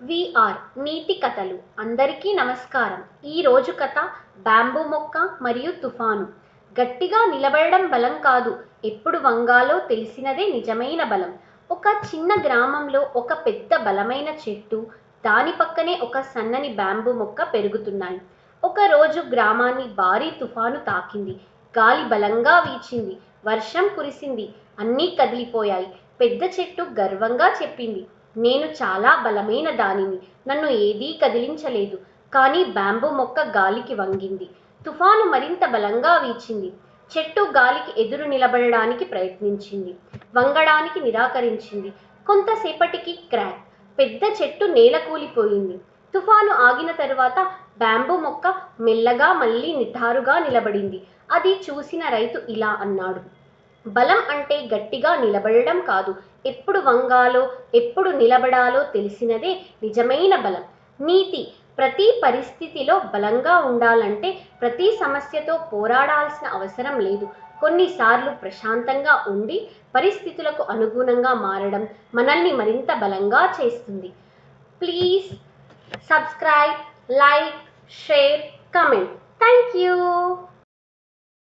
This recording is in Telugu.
విఆర్ నీతి కథలు. అందరికీ నమస్కారం. ఈ రోజు కథ బ్యాంబూ మొక్క మరియు తుఫాను. గట్టిగా నిలబడడం బలం కాదు, ఎప్పుడు వంగాలో తెలిసినదే నిజమైన బలం. ఒక చిన్న గ్రామంలో ఒక పెద్ద బలమైన చెట్టు, దాని పక్కనే ఒక సన్నని బ్యాంబూ మొక్క పెరుగుతున్నాయి. ఒకరోజు గ్రామాన్ని భారీ తుఫాను తాకింది. గాలి బలంగా వీచింది, వర్షం కురిసింది, అన్నీ కదిలిపోయాయి. పెద్ద చెట్టు గర్వంగా చెప్పింది, నేను చాలా బలమైన దానిని, నన్ను ఏదీ కదిలించలేదు. కానీ బ్యాంబూ మొక్క గాలికి వంగింది. తుఫాను మరింత బలంగా వీచింది. చెట్టు గాలికి ఎదురు నిలబడడానికి ప్రయత్నించింది, వంగడానికి నిరాకరించింది. కొంతసేపటికి క్రాక్, పెద్ద చెట్టు నేల కూలిపోయింది. తుఫాను ఆగిన తరువాత బ్యాంబూ మొక్క మెల్లగా మళ్ళీ నిటారుగా నిలబడింది. అది చూసిన రైతు ఇలా అన్నాడు, బలం అంటే గట్టిగా నిలబడడం కాదు, ఎప్పుడు వంగాలో ఎప్పుడు నిలబడాలో తెలిసినదే నిజమైన బలం. నీతి: ప్రతి పరిస్థితిలో బలంగా ఉండాలంటే ప్రతి సమస్యతో పోరాడాల్సిన అవసరం లేదు. కొన్నిసార్లు ప్రశాంతంగా ఉండి పరిస్థితులకు అనుగుణంగా మారడం మనల్ని మరింత బలంగా చేస్తుంది. Please subscribe, like, share, comment. Thank you.